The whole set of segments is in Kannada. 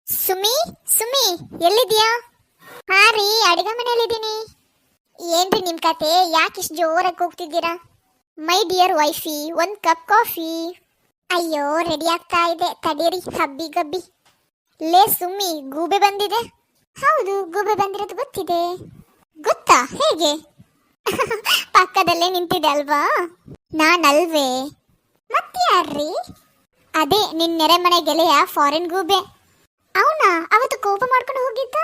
ಸುಮಿ ಸುಮಿ ಎಲ್ಲಿದ್ಯಾ? ಹಾ ರೀ, ಅಡಿಗೆ ಮನೆಯಲ್ಲಿದ್ದೀನಿ. ಏನ್ರಿ ನಿಮ್ ಕತೆ? ಯಾಕಿಷ್ಟು ಜೋರಾಗಿ ಹೋಗ್ತಿದ್ದೀರಾ? ಮೈ ಡಿಯರ್ ವೈಫಿ, ಒಂದ್ ಕಪ್ ಕಾಫಿ. ಅಯ್ಯೋ, ರೆಡಿ ಆಗ್ತಾ ಇದೆ, ತಡೀರಿ ಹಬ್ಬಿ ಗಬ್ಬಿ. ಲೇ ಸುಮ್ಮಿ, ಗೂಬೆ ಬಂದಿದೆ. ಹೌದು, ಗೂಬೆ ಬಂದಿರೋದು ಗೊತ್ತಿದೆ. ಗೊತ್ತಾ? ಹೇಗೆ? ಪಕ್ಕದಲ್ಲೇ ನಿಂತಿದೆ ಅಲ್ವಾ? ನಾನಲ್ವೇ? ಮತ್ಯಾರ್ರಿ? ಅದೇ ನಿನ್ ನೆರೆ ಮನೆ ಗೆಳೆಯ, ಫಾರಿನ್ ಗೂಬೆ. ಅವನಾ? ಅವತ್ತು ಕೋಪ ಮಾಡ್ಕೊಂಡು ಹೋಗಿದ್ದ?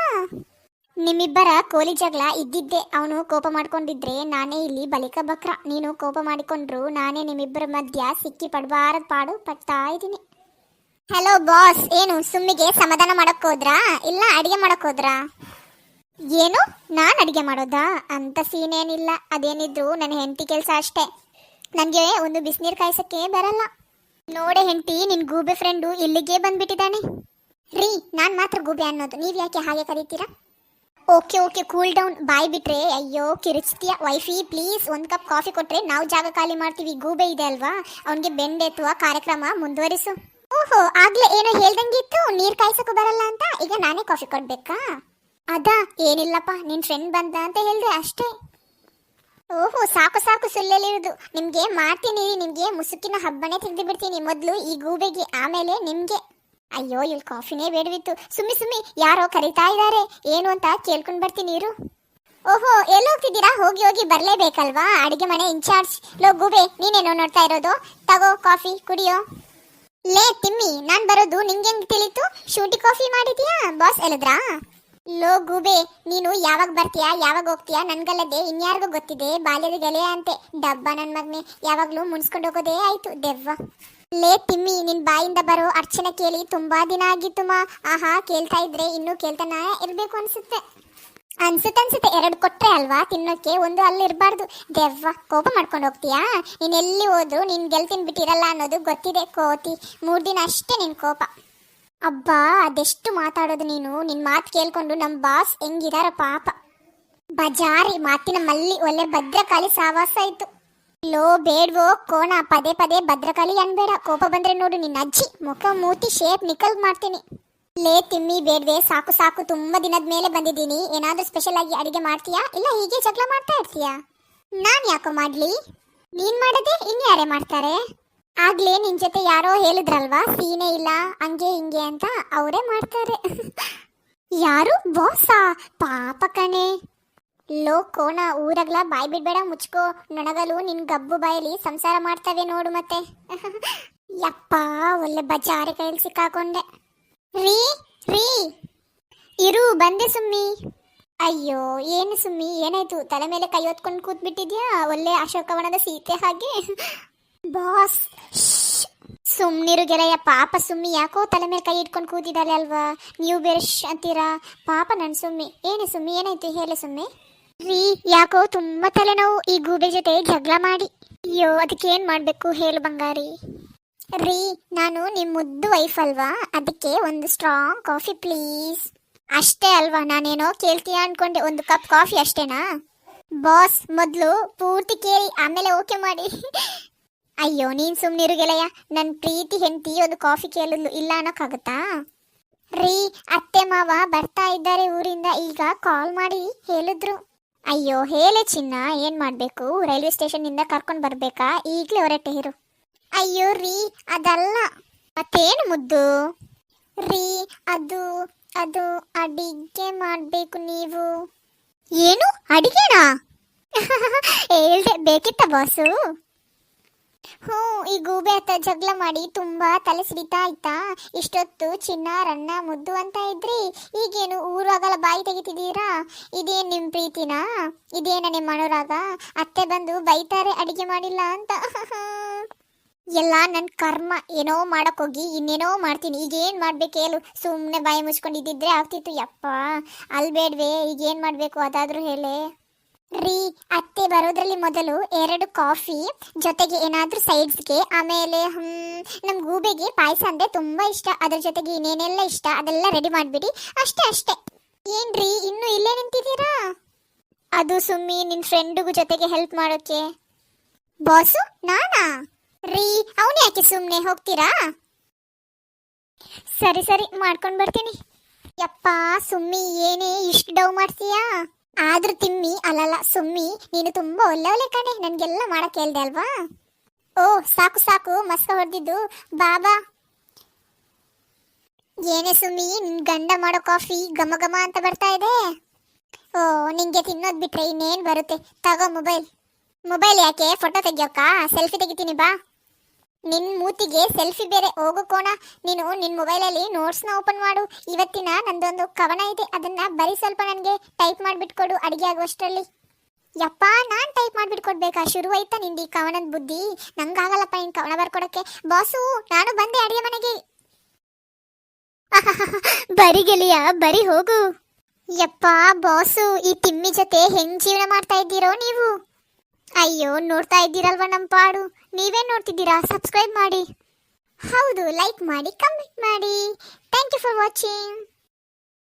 ನಿಮ್ಮಿಬ್ಬರ ಕೋಲಿ ಜಗಳ ಇದ್ದಿದ್ದೆ. ಅವನು ಕೋಪ ಮಾಡ್ಕೊಂಡಿದ್ರೆ ನಾನೇ ಇಲ್ಲಿ ಬಲಿಕ ಬಕ್ರ. ನೀನು ಕೋಪ ಮಾಡಿಕೊಂಡ್ರು ನಾನೇ ನಿಮ್ಮಿಬ್ಬರ ಮಧ್ಯ ಸಿಕ್ಕಿ ಪಡಬಾರದ್ ಪಾಡು ಪಡ್ತಾ ಇದ್ದೀನಿ. ಹಲೋ ಬಾಸ್, ಏನು ಸುಮ್ಮಿಗೆ ಸಮಾಧಾನ ಮಾಡಕ್ ಹೋದ್ರಾ ಇಲ್ಲ ಅಡಿಗೆ ಮಾಡಕ್ ಹೋದ್ರಾ? ಏನು, ನಾನ್ ಅಡಿಗೆ ಮಾಡೋದಾ? ಅಂತ ಸೀನ್ ಏನಿಲ್ಲ. ಅದೇನಿದ್ರು ನನ್ನ ಹೆಂಡತಿ ಕೆಲಸ ಅಷ್ಟೇ. ನನಗೆ ಒಂದು ಬಿಸಿನೀರು ಕಾಯಿಸಕ್ಕೆ ಬರಲ್ಲ. ನೋಡೆ ಹೆಂಡತಿ, ನಿನ್ ಗೂಬೆ ಫ್ರೆಂಡು ಇಲ್ಲಿಗೆ ಬಂದ್ಬಿಟ್ಟಿದ್ದಾನೆ. ರೀ, ನಾನ್ ಮಾತ್ರ ಗೂಬೆ ಅನ್ನೋದು, ನೀವ್ ಯಾಕೆ ಹಾಗೆ ಕರೀತೀರಾ? Okay okay, cool down. ಬಾಯ್ ಬಿಟ್ರೆ ಅಯ್ಯೋ ಕಿರಿಚ್ತೀಯ. ವೈಫಿ ಪ್ಲೀಸ್, ಒಂದು ಕಪ್ ಕಾಫಿ ಕೊಟ್ರೆ ನಾವು ಜಾಗ ಖಾಲಿ ಮಾಡ್ತೀವಿ. ಗೂಬೆ ಇದೆ ಅಲ್ವಾ, ಅವನಿಗೆ ಬೆಂಡೆತ್ತುವ ಕಾರ್ಯಕ್ರಮ ಮುಂದುವರಿಸು. ಓಹೋ, ಆಗ್ಲೇ ಏನೋ ಹೇಳ್ದಂಗಿತ್ತು, ನೀರ್ ಕಾಯಿಸಕ್ಕೂ ಬರಲ್ಲ ಅಂತ. ಈಗ ನಾನೇ ಕಾಫಿ ಕೊಡ್ಬೇಕಾ? ಅದಾ? ಏನಿಲ್ಲಪ್ಪ, ನಿನ್ ಫ್ರೆಂಡ್ ಬಂದ ಅಂತ ಹೇಳ್ದೆ ಅಷ್ಟೇ. ಓಹೋ, ಸಾಕು ಸಾಕು ಸುಳ್ಳಲ್ಲಿರುದು. ನಿಮ್ಗೆ ಮಾಡ್ತೀನಿ, ನಿಮ್ಗೆ ಮುಸುಕಿನ ಹಬ್ಬನೇ ತೆಗೆದು ಬಿಡ್ತೀನಿ. ಮೊದ್ಲು ಈ ಗೂಬೆಗೆ, ಆಮೇಲೆ ನಿಮ್ಗೆ. ಅಯ್ಯೋ, ಇಲ್ಲಿ ಕಾಫಿನೇ ಬೇಡವಿತ್ತು. ಸುಮ್ಮಿ ಯಾರೋ ಕರೀತಾ ಇದ್ದಾರೆ, ಏನು ಅಂತ ಕೇಳ್ಕೊಂಡ್ ಬರ್ತೀನಿ ಇರು. ಓಹೋ, ಎಲ್ಲಿ ಹೋಗ್ತಿದ್ದೀರಾ? ಹೋಗಿ ಹೋಗಿ ಬರ್ಲೇಬೇಕಲ್ವಾ, ಅಡಿಗೆ ಮನೆ ಇನ್ಚಾರ್ಜ್. ಲೋ ಗೂಬೆ, ನೀನೇನೋ ನೋಡ್ತಾ ಇರೋದು? ತಗೋ ಕಾಫಿ ಕುಡಿಯೋ. ಲೇ ತಿಮ್ಮಿ, ನಾನ್ ಬರೋದು ನಿಂಗೆ ಹೆಂಗ್ ತಿಳಿತು? ಶೂಟಿ ಕಾಫಿ ಮಾಡಿದ್ಯಾ? ಬಾಸ್ ಹೇಳಿದ್ರಾ? ಲೋ ಗೂಬೆ, ನೀನು ಯಾವಾಗ ಬರ್ತೀಯಾ ಯಾವಾಗ ಹೋಗ್ತೀಯಾ ನನ್ಗಲ್ಲದೆ ಇನ್ಯಾರಿಗೂ ಗೊತ್ತಿದೆ. ಬಾಲ್ಯದ ಗೆಳೆಯ ಅಂತೆ. ಡಬ್ಬ ನನ್ ಮಗ್ನೆ, ಯಾವಾಗ್ಲೂ ಮುನ್ಸ್ಕೊಂಡು ಹೋಗೋದೇ ಆಯ್ತು ದೆವ್ವ. ಲೇ ತಿಮ್ಮಿ, ನಿನ್ ಬಾಯಿಂದ ಬರೋ ಅರ್ಚನೆ ಕೇಳಿ ತುಂಬಾ ದಿನ ಆಗಿತ್ತು ಮಾ. ಆಹಾ, ಕೇಳ್ತಾ ಇದ್ರೆ ಇನ್ನೂ ಕೇಳ್ತಾನ ಇರ್ಬೇಕು ಅನ್ಸುತ್ತೆ. ಅನ್ಸುತ್ತೆ, 2 ಕೊಟ್ರೆ ಅಲ್ವಾ ತಿನ್ನೋಕೆ, ಒಂದು ಅಲ್ಲಿರ್ಬಾರ್ದು. ದೆವ್ವ, ಕೋಪ ಮಾಡ್ಕೊಂಡು ಹೋಗ್ತೀಯಾ? ನೀನ್ ಎಲ್ಲಿ ಹೋದ್ರು ನಿನ್ ಗೆಲ್ತಿನ್ ಬಿಟ್ಟಿರಲ್ಲ ಅನ್ನೋದು ಗೊತ್ತಿದೆ ಕೋತಿ. 3 ದಿನ ಅಷ್ಟೇ ನಿನ್ ಕೋಪ. ಅಬ್ಬಾ, ಅದೆಷ್ಟು ಮಾತಾಡೋದು ನೀನು. ನಿನ್ ಮಾತು ಕೇಳ್ಕೊಂಡು ನಮ್ ಬಾಸ್ ಹೆಂಗಿದಾರ ಪಾಪ. ಬಜಾರಿ ಮಾತಿನ ಮಲ್ಲಿ, ಒಳ್ಳೆ ಭದ್ರಕಾಳಿ ಸಾವಾಸ ಆಯ್ತು. ಲೋ ಬೇಡ್ವೋ ಕೋಣ, ಪದೇ ಪದೇ ಭದ್ರಕಾಳಿ ಅನ್ಬೇಡ. ಕೋಪ ಬಂದ್ರೆ ನೋಡು ನಿನ್ನ ಅಜ್ಜಿ ಮುಖ ಮೂತಿ ಶೇಪ್ ನಿಕಲ್ ಮಾಡ್ತೀನಿ. ಲೇ ತಿಮ್ಮಿ, ಬೇಡ್ವೆ, ಸಾಕು ಸಾಕು. ತುಂಬಾ ದಿನದ ಮೇಲೆ ಬಂದಿದ್ದೀನಿ. ಏನಾದ್ರೂ ಸ್ಪೆಷಲ್ ಆಗಿ ಅಡಿಗೆ ಮಾಡ್ತೀಯಾ ಇಲ್ಲ ಹೀಗೆ ಜಗಳ ಮಾಡ್ತಾ ಇರ್ತೀಯಾ? ನಾನ್ ಯಾಕೋ ಮಾಡ್ಲಿ? ನೀನ್ ಮಾಡದೆ ಇನ್ಯಾರೇ ಮಾಡ್ತಾರೆ? ಆಗ್ಲೇ ನಿನ್ ಜೊತೆ ಯಾರೋ ಹೇಳಿದ್ರಲ್ವಾ, ಸೀನೆ ಇಲ್ಲ ಹಂಗೆ ಹಿಂಗೆ ಅಂತ, ಅವರೇ ಮಾಡ್ತಾರೆ. ಯಾರು? ಬಾಸಾ? ಪಾಪ ಕಣೆ. ಲೋ ಕೋಣ, ಊರಗ್ಲ ಬಾಯ್ ಬಿಡ್ಬೇಡ, ಮುಚ್ಕೋ. ನೊಣಗಲು ನಿನ್ ಗಬ್ಬು ಬಾಯಲ್ಲಿ ಸಂಸಾರ ಮಾಡ್ತವೆ ನೋಡು ಮತ್ತೆ. ಯಪ್ಪ, ಒಳ್ಳೆ ಬಜಾರಿ ಕೈಯಲ್ಲಿ ಸಿಕ್ಕಾಕೊಂಡೆ. ರೀ ರೀ, ಇರು ಬಂದೆ ಸುಮ್ಮಿ. ಅಯ್ಯೋ, ಏನು ಸುಮ್ಮಿ, ಏನಾಯ್ತು? ತಲೆ ಮೇಲೆ ಕೈ ಹೊತ್ಕೊಂಡು ಕೂತ್ಬಿಟ್ಟಿದ್ಯಾ, ಒಳ್ಳೆ ಅಶೋಕವನದ ಸೀತೆ ಹಾಗೆ. ಬಾಸ್, ಸುಮ್ನಿರು ಗೆಳೆಯ. ಪಾಪ ಸುಮ್ಮಿ ಯಾಕೋ ತಲೆ ಮೇಲೆ ಕೈ ಇಟ್ಕೊಂಡು ಕೂತಿದ್ದಾಳೆ ಅಲ್ವಾ, ನೀವು ಬೇರೆ ಅಂತೀರಾ. ಪಾಪ ನನ್ ಸುಮ್ಮಿ. ಏನೇ ಸುಮ್ಮಿ, ಏನಾಯ್ತು ಹೇಳೆ ಸುಮ್ಮಿ. ರೀ, ಯಾಕೋ ತುಂಬಾ ತಲೆನೋವು ಈ ಗೂಬೆ ಜೊತೆ ಜಗಳ ಮಾಡಿ. ಅಯ್ಯೋ, ಅದಕ್ಕೆ ಏನ್ ಮಾಡ್ಬೇಕು ಹೇಳು ಬಂಗಾರಿ. ರೀ, ನಾನು ನಿಮ್ ಮುದ್ದು ವೈಫ್ ಅಲ್ವಾ, ಅದಕ್ಕೆ ಒಂದು ಸ್ಟ್ರಾಂಗ್ ಕಾಫಿ ಪ್ಲೀಸ್. ಅಷ್ಟೇ ಅಲ್ವಾ, ನಾನೇನೋ ಕೇಳ್ತೀಯ ಅನ್ಕೊಂಡೆ. 1 ಕಪ್ ಕಾಫಿ ಅಷ್ಟೇನಾ? ಬಾಸ್, ಮೊದ್ಲು ಪೂರ್ತಿ ಕೇಳಿ ಆಮೇಲೆ ಓಕೆ ಮಾಡಿ. ಅಯ್ಯೋ, ನೀನ್ ಸುಮ್ನಿರು ಗೆಳೆಯ. ನನ್ ಪ್ರೀತಿ ಹೆಂಡತಿ ಒಂದು ಕಾಫಿ ಕೇಳಲು ಇಲ್ಲ ಅನ್ನೋಕ್ಕಾಗತ್ತಾ? ರೀ, ಅತ್ತೆ ಮಾವ ಬರ್ತಾ ಇದ್ದಾರೆ ಊರಿಂದ, ಈಗ ಕಾಲ್ ಮಾಡಿ ಹೇಳಿದ್ರು. ಅಯ್ಯೋ, ಹೇಳೆ ಚಿನ್ನ, ಏನ್ ಮಾಡ್ಬೇಕು? ರೈಲ್ವೆ ಸ್ಟೇಷನ್ ಇಂದ ಕರ್ಕೊಂಡ್ ಬರ್ಬೇಕಾ? ಈಗ್ಲೇ ಹೊರಟೆ ಇರು. ಅಯ್ಯೋ ರೀ, ಅದಲ್ಲ. ಮತ್ತೇನು ಮುದ್ದು? ರೀ, ಅದು ಅದು ಅಡಿಗೆ ಮಾಡ್ಬೇಕು ನೀವು. ಏನು ಅಡಿಗೆನಾ? ಹೇಳ್ದೆ ಬೇಕಿತ್ತ ಬಾಸು? ಹ್ಞೂ, ಈ ಗೂಬೆ ಹತ್ತ ಜಗಳ ಮಾಡಿ ತುಂಬಾ ತಲೆ ಸಿಡಿತಾ ಆಯ್ತಾ. ಇಷ್ಟೊತ್ತು ಚಿನ್ನ ರನ್ನ ಮುದ್ದು ಅಂತ ಇದ್ರಿ, ಈಗೇನು ಊರಾಗಲ ಬಾಯಿ ತೆಗಿತಿದ್ದೀರಾ? ಇದೇನ್ ನಿಮ್ ಪ್ರೀತಿನಾ? ಇದೇನ ನಿಮ್ಮ ಅನುರಾಗ? ಅತ್ತೆ ಬಂದು ಬೈತಾರೆ ಅಡಿಗೆ ಮಾಡಿಲ್ಲ ಅಂತ. ಎಲ್ಲ ನನ್ ಕರ್ಮ. ಏನೋ ಮಾಡಕ್ ಹೋಗಿ ಇನ್ನೇನೋ ಮಾಡ್ತೀನಿ. ಈಗೇನ್ ಮಾಡ್ಬೇಕು ಹೇಳು? ಸುಮ್ನೆ ಬಾಯಿ ಮುಚ್ಕೊಂಡಿದ್ದಿದ್ರೆ ಆಗ್ತಿತ್ತು. ಯಪ್ಪ, ಅಲ್ಬೇಡ್ವೆ, ಈಗೇನ್ ಮಾಡ್ಬೇಕು ಅದಾದ್ರೂ ಹೇಳೆ. ರೀ, ಅತ್ತೆ ಬರೋದ್ರಲ್ಲಿ ಮೊದಲು 2 ಕಾಫಿ ಜೊತೆಗೆ ಏನಾದ್ರೂ ಸೈಡ್ಸ್ಗೆ, ಆಮೇಲೆ ನಮ್ ಗೂಬೆಗೆ ಪಾಯಸ ಅಂದ್ರೆ ತುಂಬಾ ಇಷ್ಟ. ಅದ್ರ ಜೊತೆಗೆ ಇನ್ನೇನೆಲ್ಲ ಇಷ್ಟ ಅದೆಲ್ಲ ರೆಡಿ ಮಾಡ್ಬಿಡಿ. ಅಷ್ಟೇ ಅಷ್ಟೇ. ಏನ್ರಿ ಇನ್ನು ಇಲ್ಲೇ ನಿಂತಿದ್ದೀರಾ? ಅದು ಸುಮ್ಮಿ ನಿನ್ ಫ್ರೆಂಡಿಗೂ ಜೊತೆಗೆ ಹೆಲ್ಪ್ ಮಾಡೋಕೆ. ಬಾಸು ನಾನಾ? ರೀ, ಅವನು ಯಾಕೆ ಸುಮ್ಮನೆ ಹೋಗ್ತೀರಾ? ಸರಿ ಸರಿ, ಮಾಡ್ಕೊಂಡು ಬರ್ತೀನಿ. ಯಪ್ಪ ಸುಮ್ಮಿ ಏನೇ ಇಷ್ಟು ಡವ್ ಮಾಡ್ತೀಯಾ? ಆದ್ರೂ ತಿಮ್ಮಿ ಅಲ್ಲಲ್ಲ ಸುಮ್ಮಿ, ನೀನು ತುಂಬಾ ಒಳ್ಳೆ ಕಣೆ, ನನ್ಗೆಲ್ಲ ಮಾಡಕ್ ಹೇಳ್ದೆ ಅಲ್ವಾ? ಓ ಸಾಕು ಸಾಕು ಮಸ್ಕ ಹೊಡೆದಿದ್ದು, ಬಾಬಾ. ಏನೇ ಸುಮ್ಮಿ, ನಿನ್ ಗಂಡ ಮಾಡೋ ಕಾಫಿ ಘಮ ಘಮ ಅಂತ ಬರ್ತಾ ಇದೆ. ಓ ನಿಂಗೆ ತಿನ್ನೋದ್ ಬಿಟ್ರೆ ಇನ್ನೇನ್ ಬರುತ್ತೆ? ತಗೋ ಮೊಬೈಲ್. ಮೊಬೈಲ್ ಯಾಕೆ? ಫೋಟೋ ತೆಗಿಯೋಕ? ಸೆಲ್ಫಿ ತೆಗಿತೀನಿ ಬಾ. ನಿನ್ ಮೂತಿಗೆ ಸೆಲ್ಫಿ ಬೇರೆ, ಹೋಗು ಕೋಣ. ನೀನು ನಿನ್ ಮೊಬೈಲಲ್ಲಿ ನೋಟ್ಸ್ನ ಓಪನ್ ಮಾಡು. ಇವತ್ತಿನ ನಂದೊಂದು ಕವನ ಇದೆ, ಅದನ್ನ ಬರೀ ಸ್ವಲ್ಪ ನನಗೆ ಟೈಪ್ ಮಾಡ್ಬಿಟ್ಕೊಡು ಅಡಿಗೆ ಆಗುವಷ್ಟರಲ್ಲಿ. ಯಪ್ಪ ನಾನ್ ಟೈಪ್ ಮಾಡ್ಬಿಟ್ಕೊಡ್ಬೇಕಾ? ಶುರುವಾಯ್ತಾ ನಿಂದು ಈ ಕವನದ ಬುದ್ಧಿ? ನಂಗಾಗಲ್ಲಪ್ಪ ನಿನ್ ಕವನ ಬರ್ಕೊಡಕ್ಕೆ. ಬಾಸು ನಾನು ಬಂದೆ ಅಡಿಗೆ ಮನೆಗೆ. ಬರಿ ಗೆಳೆಯ ಬರಿ ಹೋಗು. ಯಪ್ಪ ಬಾಸು, ಈ ತಿಮ್ಮಿ ಜೊತೆ ಹೆಂಗ್ ಜೀವನ ಮಾಡ್ತಾ ಇದ್ದೀರೋ ನೀವು? ಅಯ್ಯೋ ನೋಡ್ತಾ ಇದ್ದೀರಲ್ವ ನಮ್ಮ ಪಾಡು. ನೀವೇನ್ ನೋಡ್ತಿದ್ದೀರಾ? ಸಬ್ಸ್ಕ್ರೈಬ್ ಮಾಡಿ. ಹೌದು, ಲೈಕ್ ಮಾಡಿ, ಕಮೆಂಟ್ ಮಾಡಿ. Thank you for watching.